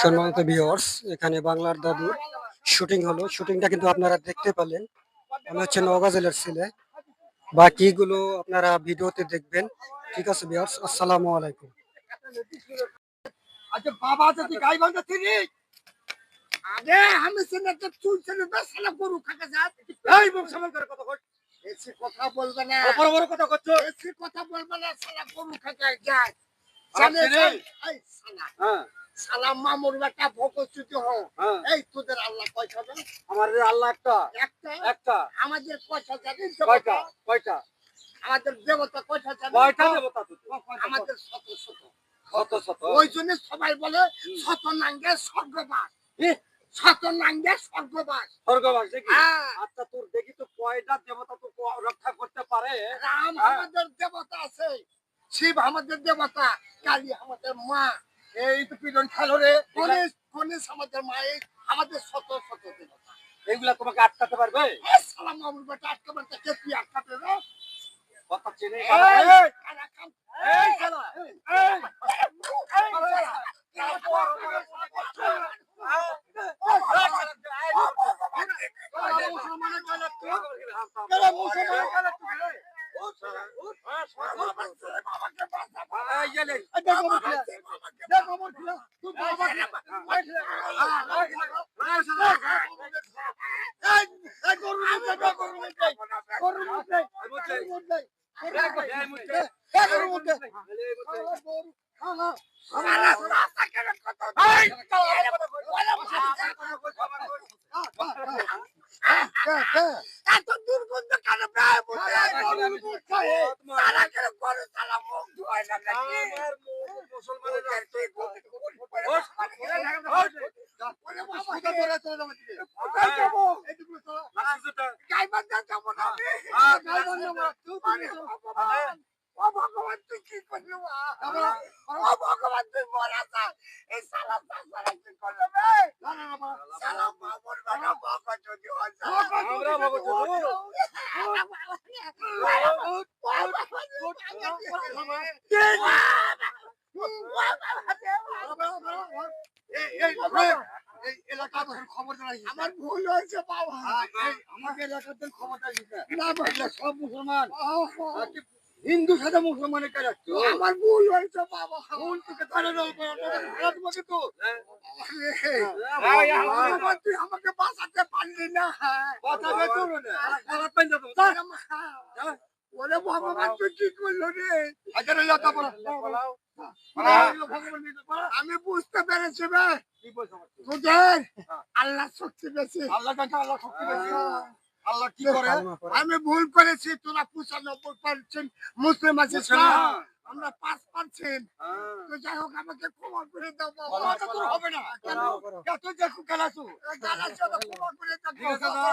সম্মানিত ভিউয়ার্স, এখানে বাংলার দাদুর শুটিং হলো। শুটিংটা কিন্তু আপনারা দেখতে পেলেন। আমি হচ্ছে নওগাঁ জেলার ছেলে। বাকিগুলো আপনারা ভিডিওতে দেখবেন। ঠিক আছে ভিউয়ার্স, আসসালামু আলাইকুম। আচ্ছা বাবা যদি গাই বান্ধা তিনি আরে আমি সিনে তো চুলছেন বেশলা গরু খাকা যাত এই মুখ সামনে করে কথা কই এসে কথা বলবে না বড় বড় কথা কচ্ছ এসে কথা বলবে না শালা গরু খাকা যায় জানে এই শালা হ্যাঁ শালা মামুর বেটা ভকচুতি হো এই তোদের আল্লাহ কয়টা দেন আমাদের আল্লাহ একটা একটা একটা আমাদের কয়টা জানেন কয়টা কয়টা আমাদের দেবতা কয়টা জানেন কয়টা দেবতা আমাদের শত শত শত শত ওই জন্য সবাই বলে শত নাঙ্গে স্বর্গবাস শত নাঙ্গে স্বর্গবাস স্বর্গবাস দেখি আচ্ছা তোর দেখি তো কয়টা দেবতা তো রক্ষা করতে পারে রাম আমাদের দেবতা আছে শিব আমাদের দেবতা কালী আমাদের মা এই তো পিডন খেলো রে গণেশ আমাদের মা আমাদের শত শত দেবতা এইগুলা তোমাকে আটকাতে পারবে সালাম মামুর বেটা আটকাবে কে তুই আটকাতে রে কথা চিনে এই শালা এত দুর্গন্ধ কেন প্রায় ভগবান তুই কি করলি ভগবান তুই মরা যা এই সালা কি করলো সালা মামুর বাবা ভগবান যদি আমরা এই এলাকার খবর জানাই আমার ভুল হয়েছে বাবা আমাকে এলাকার খবরটা দিতে না বললে সব মুসলমান হিন্দু সাথে মুসলমানের কাজ আমার ভুল হয়েছে বাবা ভুল তোকে ধরে তোমাকে তো তুই আমাকে বাঁচাতে পারলি না ওরে ভগবান তুই কি করলো রে আমি বুঝতে পেরেছি তোদের আল্লাহ শক্তি বেশি আল্লাহ শক্তি বেশি আল্লাহ কি করে আমি ভুল করেছি তোরা 95% মুসলিম আছিস না আমরা 5% তো যাই হোক আমাকে ক্ষমা করে দাও বাবা তোর হবে না কেন কত দেখো গালাসু গালাসু তো ক্ষমা করে দাও ঠিক আছে না